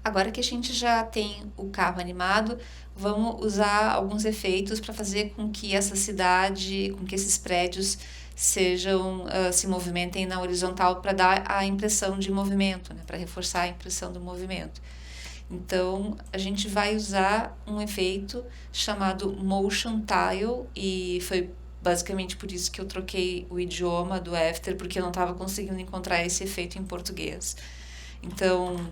Agora que a gente já tem o carro animado, vamos usar alguns efeitos para fazer com que essa cidade, com que esses prédios se movimentem na horizontal para dar a impressão de movimento, né? Para reforçar a impressão do movimento. Então, a gente vai usar um efeito chamado Motion Tile e foi basicamente por isso que eu troquei o idioma do After, porque eu não estava conseguindo encontrar esse efeito em português. Então,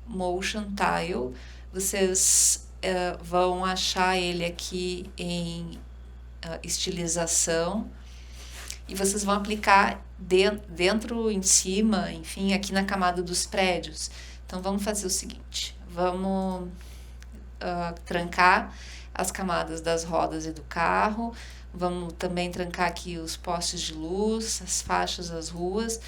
Motion Tile, vocês vão achar ele aqui em estilização e vocês vão aplicar dentro, em cima, enfim, aqui na camada dos prédios. Então, vamos fazer o seguinte, vamos trancar as camadas das rodas e do carro, vamos também trancar aqui os postes de luz, as faixas das ruas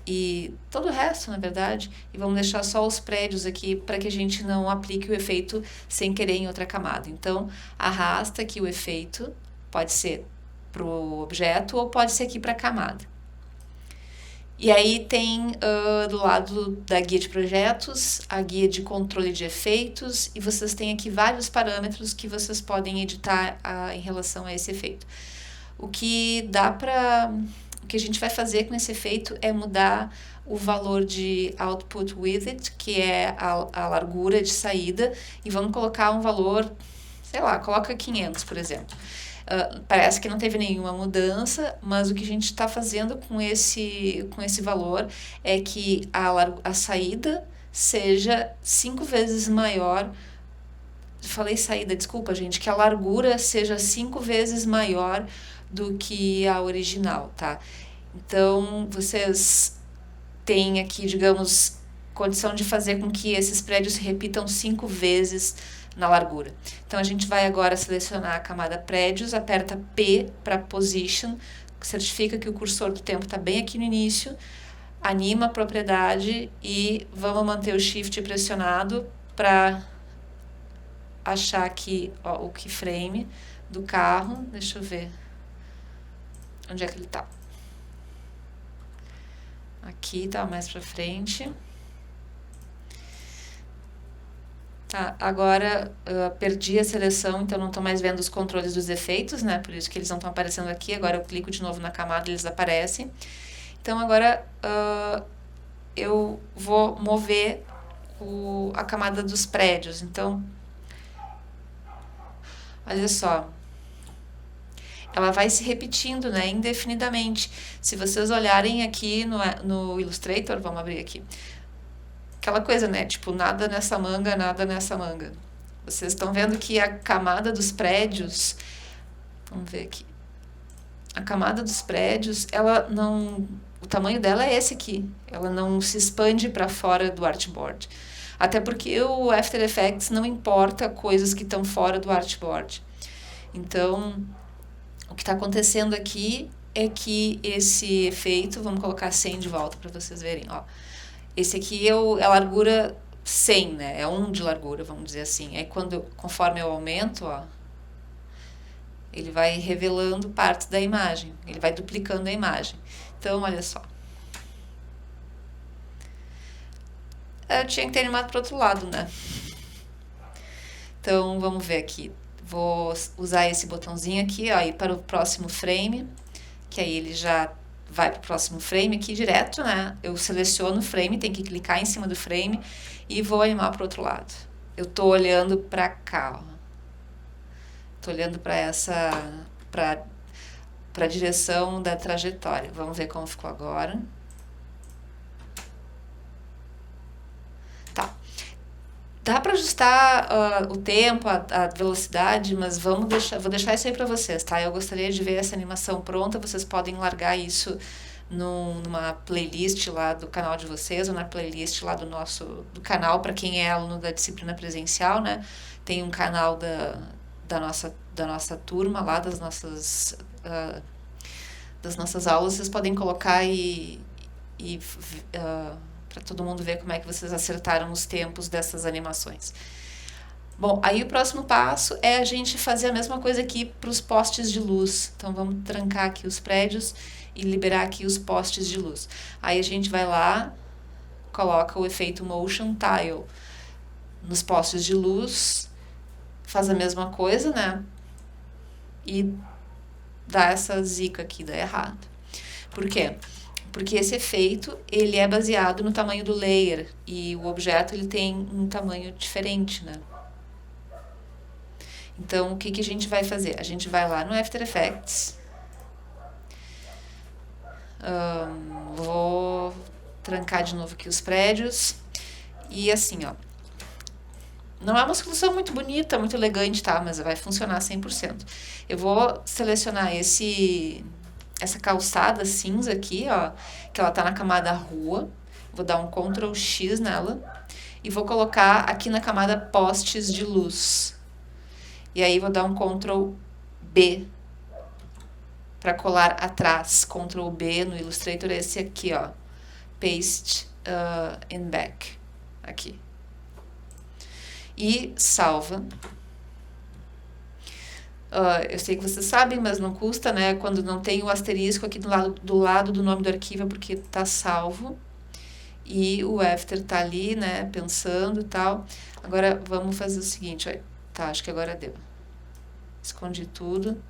e todo o resto, na verdade, e vamos deixar só os prédios aqui para que a gente não aplique o efeito sem querer em outra camada. Então, arrasta aqui o efeito, pode ser para o objeto ou pode ser aqui para a camada. E aí tem do lado da guia de projetos, a guia de controle de efeitos, e vocês têm aqui vários parâmetros que vocês podem editar em relação a esse efeito. O que a gente vai fazer com esse efeito é mudar o valor de output width, que é a largura de saída, e vamos colocar um valor, sei lá, coloca 500, por exemplo. Parece que não teve nenhuma mudança, mas o que a gente está fazendo com esse valor é que a saída seja 5 vezes maior. Falei saída, desculpa, gente, que a largura seja 5 vezes maior do que a original, tá? Então, vocês têm aqui, digamos, condição de fazer com que esses prédios se repitam 5 vezes na largura. Então, a gente vai agora selecionar a camada prédios, aperta P para Position, certifica que o cursor do tempo está bem aqui no início, anima a propriedade e vamos manter o Shift pressionado para achar aqui o keyframe do carro. Deixa eu ver onde é que ele tá. Aqui tá mais pra frente. Tá, agora perdi a seleção, então não tô mais vendo os controles dos efeitos, né? Por isso que eles não estão aparecendo aqui. Agora eu clico de novo na camada e eles aparecem. Então agora eu vou mover a camada dos prédios. Então, olha só. Ela vai se repetindo, né, indefinidamente. Se vocês olharem aqui no Illustrator, vamos abrir aqui. Aquela coisa, né, tipo, nada nessa manga, nada nessa manga. Vocês estão vendo que a camada dos prédios, vamos ver aqui. A camada dos prédios, ela não, o tamanho dela é esse aqui. Ela não se expande para fora do artboard. Até porque o After Effects não importa coisas que estão fora do artboard. Então, o que está acontecendo aqui é que esse efeito, vamos colocar 100 de volta para vocês verem, ó. Esse aqui é a largura 100, né? É 1 de largura, vamos dizer assim. Aí conforme eu aumento, ó, ele vai revelando parte da imagem, ele vai duplicando a imagem. Então, olha só. Eu tinha que ter animado para o outro lado, né? Então, vamos ver aqui. Vou usar esse botãozinho aqui, ó, e para o próximo frame, que aí ele já vai para o próximo frame aqui direto, né? Eu seleciono o frame, tem que clicar em cima do frame e vou animar para o outro lado. Eu tô olhando para cá, ó. Tô olhando para para a direção da trajetória. Vamos ver como ficou agora. Tá. Dá para ajustar o tempo, a velocidade, mas vou deixar isso aí para vocês, tá? Eu gostaria de ver essa animação pronta, vocês podem largar isso numa playlist lá do canal de vocês, ou na playlist lá do canal, para quem é aluno da disciplina presencial, né? Tem um canal da nossa turma lá, das nossas aulas, vocês podem colocar para todo mundo ver como é que vocês acertaram os tempos dessas animações. Bom, aí o próximo passo é a gente fazer a mesma coisa aqui para os postes de luz. Então, vamos trancar aqui os prédios e liberar aqui os postes de luz. Aí a gente vai lá, coloca o efeito Motion Tile. nos postes de luz, faz a mesma coisa, né? E dá essa zica aqui, dá errado. Por quê? Porque esse efeito, ele é baseado no tamanho do layer, e o objeto ele tem um tamanho diferente, né? Então, o que que a gente vai fazer? A gente vai lá no After Effects. Vou trancar de novo aqui os prédios. E assim, ó. Não é uma solução muito bonita, muito elegante, tá? Mas vai funcionar 100%. Eu vou selecionar essa calçada cinza aqui, ó, que ela tá na camada rua. Vou dar um Ctrl X nela e vou colocar aqui na camada postes de luz. E aí vou dar um Ctrl B para colar atrás. Ctrl B no Illustrator, esse aqui, ó. Paste in back. Aqui. E salva. Eu sei que vocês sabem, mas não custa, né? Quando não tem o asterisco aqui do lado do nome do arquivo, é porque tá salvo. E o After tá ali, né? Pensando e tal. Agora, vamos fazer o seguinte, ó. Tá, acho que agora deu. Escondi tudo.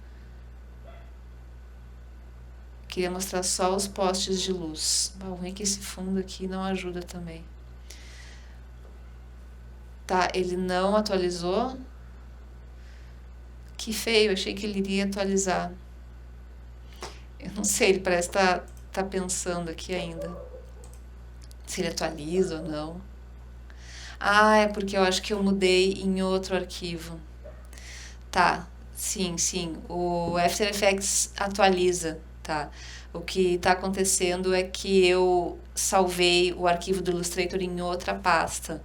Queria mostrar só os postes de luz. O ruim é que esse fundo aqui não ajuda também. Tá, ele não atualizou. Que feio, achei que ele iria atualizar. Eu não sei, ele parece que tá pensando aqui ainda. Se ele atualiza ou não. Ah, é porque eu acho que eu mudei em outro arquivo. Tá, sim. O After Effects atualiza, tá? O que tá acontecendo é que eu salvei o arquivo do Illustrator em outra pasta.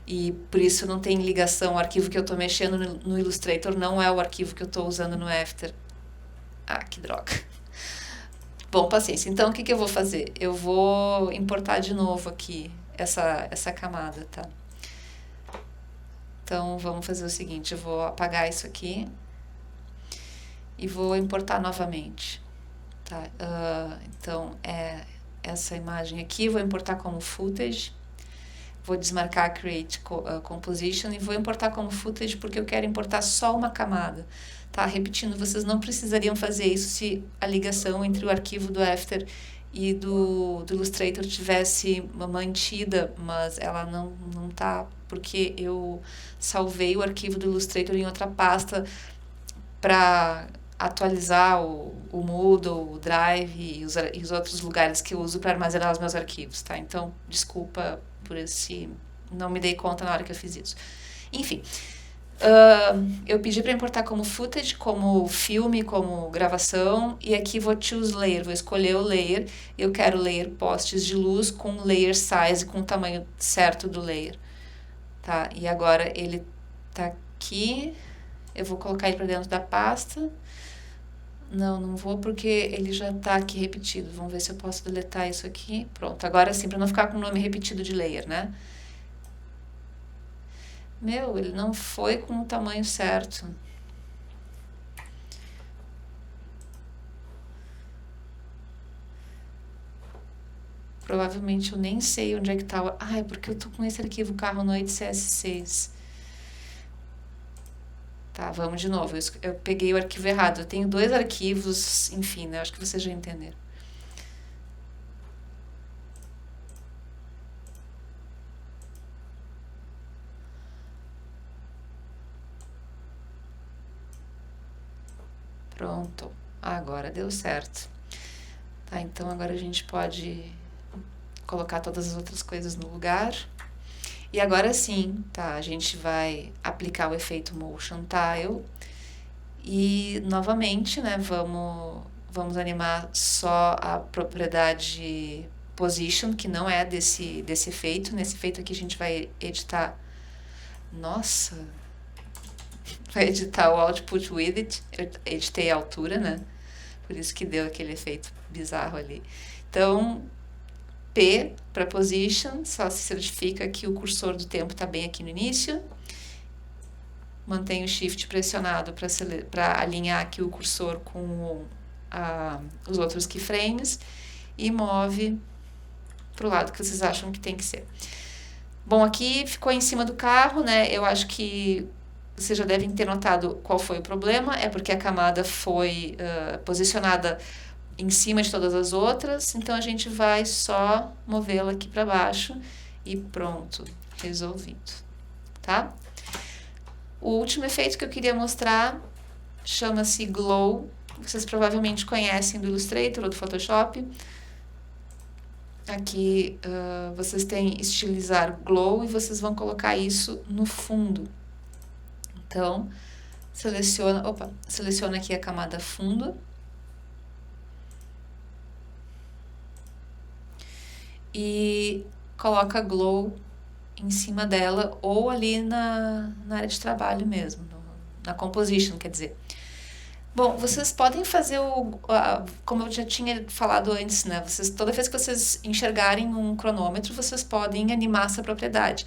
E por isso não tem ligação. O arquivo que eu tô mexendo no Illustrator não é o arquivo que eu tô usando no After. Ah, que droga. Bom, paciência. Então, o que que eu vou fazer? Eu vou importar de novo aqui essa camada, tá? Então, vamos fazer o seguinte. Eu vou apagar isso aqui e vou importar novamente, tá? Então, essa imagem aqui, vou importar como footage. Vou desmarcar Create Composition e vou importar como footage porque eu quero importar só uma camada. Tá? Repetindo, vocês não precisariam fazer isso se a ligação entre o arquivo do After e do Illustrator tivesse mantida, mas ela não tá, porque eu salvei o arquivo do Illustrator em outra pasta para atualizar o Moodle, o Drive e os outros lugares que eu uso para armazenar os meus arquivos, tá? Então, desculpa por esse... Não me dei conta na hora que eu fiz isso. Enfim, eu pedi para importar como footage, como filme, como gravação, e aqui vou choose layer, vou escolher o layer. Eu quero layer postes de luz com layer size, com o tamanho certo do layer, tá? E agora ele tá aqui, eu vou colocar ele para dentro da pasta. Não vou porque ele já tá aqui repetido. Vamos ver se eu posso deletar isso aqui. Pronto, agora sim, para não ficar com o nome repetido de layer, né? Meu, ele não foi com o tamanho certo. Provavelmente eu nem sei onde é que tá. Ah, é porque eu tô com esse arquivo carro noite CS6. Tá, vamos de novo. Eu peguei o arquivo errado. Eu tenho 2 arquivos, enfim, né? Acho que vocês já entenderam. Pronto. Agora deu certo. Tá, então agora a gente pode colocar todas as outras coisas no lugar. E agora sim, tá? A gente vai aplicar o efeito Motion Tile e novamente, né? Vamos animar só a propriedade Position, que não é desse efeito. Nesse efeito aqui a gente vai editar. Nossa! Vai editar o Output Width. Eu editei a altura, né? Por isso que deu aquele efeito bizarro ali. Então, P para Position, só se certifica que o cursor do tempo está bem aqui no início. Mantém o Shift pressionado para alinhar aqui o cursor com os outros keyframes e move para o lado que vocês acham que tem que ser. Bom, aqui ficou em cima do carro, né? Eu acho que vocês já devem ter notado qual foi o problema. É porque a camada foi posicionada em cima de todas as outras. Então a gente vai só movê-la aqui para baixo e pronto, resolvido, tá? O último efeito que eu queria mostrar chama-se Glow. Vocês provavelmente conhecem do Illustrator ou do Photoshop. Aqui vocês têm estilizar Glow e vocês vão colocar isso no fundo. Então, seleciona aqui a camada fundo. E coloca Glow em cima dela ou ali na área de trabalho mesmo, na composition, quer dizer. Bom, vocês podem fazer como eu já tinha falado antes, né? Toda vez que vocês enxergarem um cronômetro, vocês podem animar essa propriedade.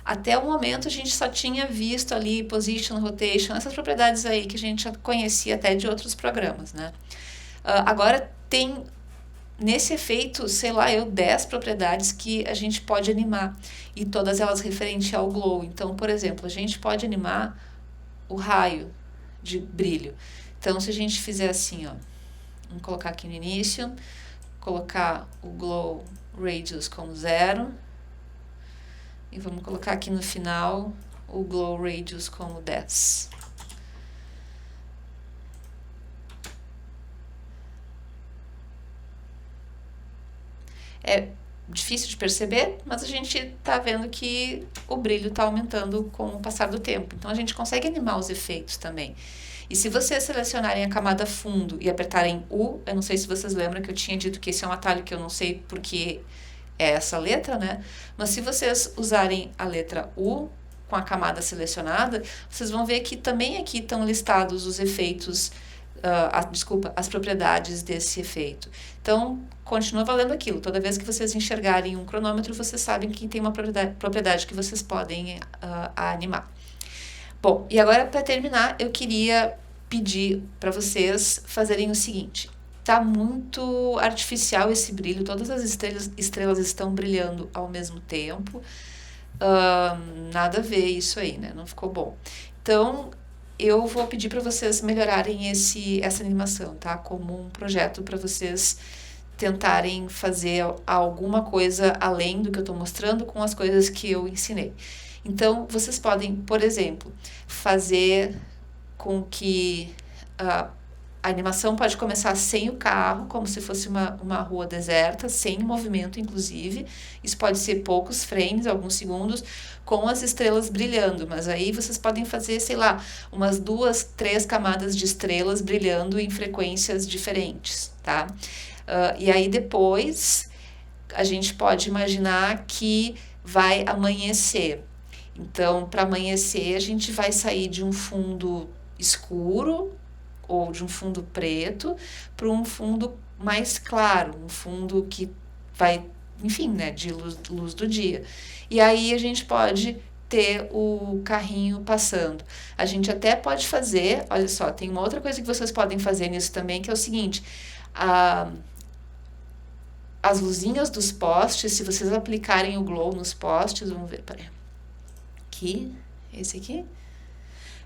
Até o momento a gente só tinha visto ali position, rotation, essas propriedades aí que a gente já conhecia até de outros programas, né? Agora tem nesse efeito, sei lá, 10 propriedades que a gente pode animar, e todas elas referentes ao glow. Então, por exemplo, a gente pode animar o raio de brilho. Então, se a gente fizer assim, ó, vamos colocar aqui no início, colocar o glow radius como 0, e vamos colocar aqui no final o glow radius como 10. É difícil de perceber, mas a gente está vendo que o brilho está aumentando com o passar do tempo. Então, a gente consegue animar os efeitos também. E se vocês selecionarem a camada fundo e apertarem U, eu não sei se vocês lembram que eu tinha dito que esse é um atalho que eu não sei porque é essa letra, né? Mas se vocês usarem a letra U com a camada selecionada, vocês vão ver que também aqui estão listados os efeitos, as propriedades desse efeito. Então, continua valendo aquilo. Toda vez que vocês enxergarem um cronômetro, vocês sabem que tem uma propriedade que vocês podem animar. Bom, e agora para terminar, eu queria pedir para vocês fazerem o seguinte. Tá muito artificial esse brilho, todas as estrelas estão brilhando ao mesmo tempo. Nada a ver isso aí, né? Não ficou bom. Então, eu vou pedir para vocês melhorarem essa animação, tá? Como um projeto para vocês tentarem fazer alguma coisa além do que eu estou mostrando com as coisas que eu ensinei. Então, vocês podem, por exemplo, fazer com que a animação pode começar sem o carro, como se fosse uma rua deserta, sem movimento, inclusive. Isso pode ser poucos frames, alguns segundos, com as estrelas brilhando. Mas aí vocês podem fazer, sei lá, umas 2, 3 camadas de estrelas brilhando em frequências diferentes, tá? E aí depois a gente pode imaginar que vai amanhecer. Então, para amanhecer, a gente vai sair de um fundo escuro ou de um fundo preto para um fundo mais claro, um fundo que vai, enfim, né, de luz do dia. E aí a gente pode ter o carrinho passando. A gente até pode fazer, olha só, tem uma outra coisa que vocês podem fazer nisso também, que é o seguinte, as luzinhas dos postes, se vocês aplicarem o glow nos postes, vamos ver, peraí. Aqui, esse aqui.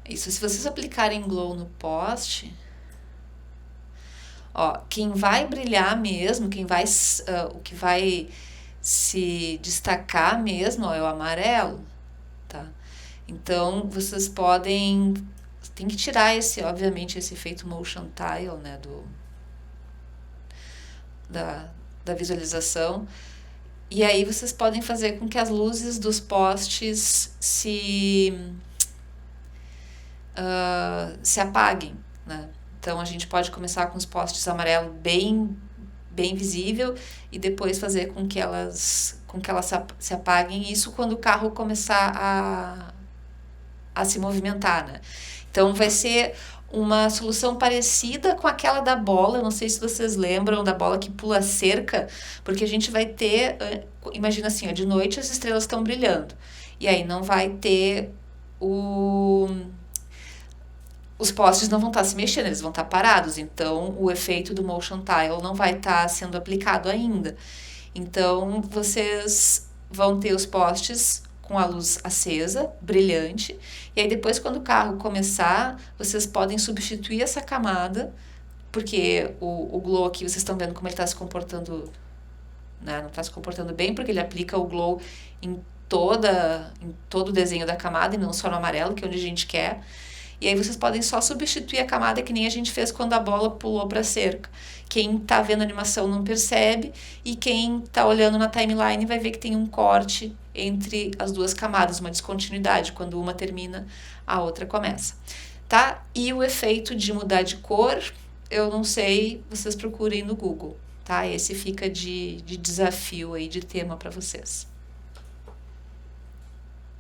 Isso, se vocês aplicarem glow no poste, ó, quem vai brilhar mesmo, o que vai se destacar mesmo, ó, é o amarelo, tá? Então, vocês tem que tirar obviamente, esse efeito motion tile, né, da visualização. E aí vocês podem fazer com que as luzes dos postes se apaguem, né? Então a gente pode começar com os postes amarelo bem visível e depois fazer com que elas se apaguem. Isso quando o carro começar a se movimentar, né? Então vai ser uma solução parecida com aquela da bola, eu não sei se vocês lembram da bola que pula cerca, porque a gente vai ter, imagina assim, ó, de noite as estrelas estão brilhando, e aí não vai ter os postes não vão estar se mexendo, eles vão estar parados, então o efeito do motion tile não vai estar sendo aplicado ainda. Então vocês vão ter os postes com a luz acesa, brilhante, e aí depois quando o carro começar, vocês podem substituir essa camada, porque o glow aqui, vocês estão vendo como ele está se comportando, né? Não está se comportando bem, porque ele aplica o glow em todo o desenho da camada e não só no amarelo, que é onde a gente quer. E aí vocês podem só substituir a camada que nem a gente fez quando a bola pulou para a cerca. Quem tá vendo a animação não percebe, e quem tá olhando na timeline vai ver que tem um corte entre as duas camadas, uma descontinuidade, quando uma termina, a outra começa. Tá? E o efeito de mudar de cor, eu não sei, vocês procurem no Google, tá? Esse fica de desafio aí, de tema para vocês.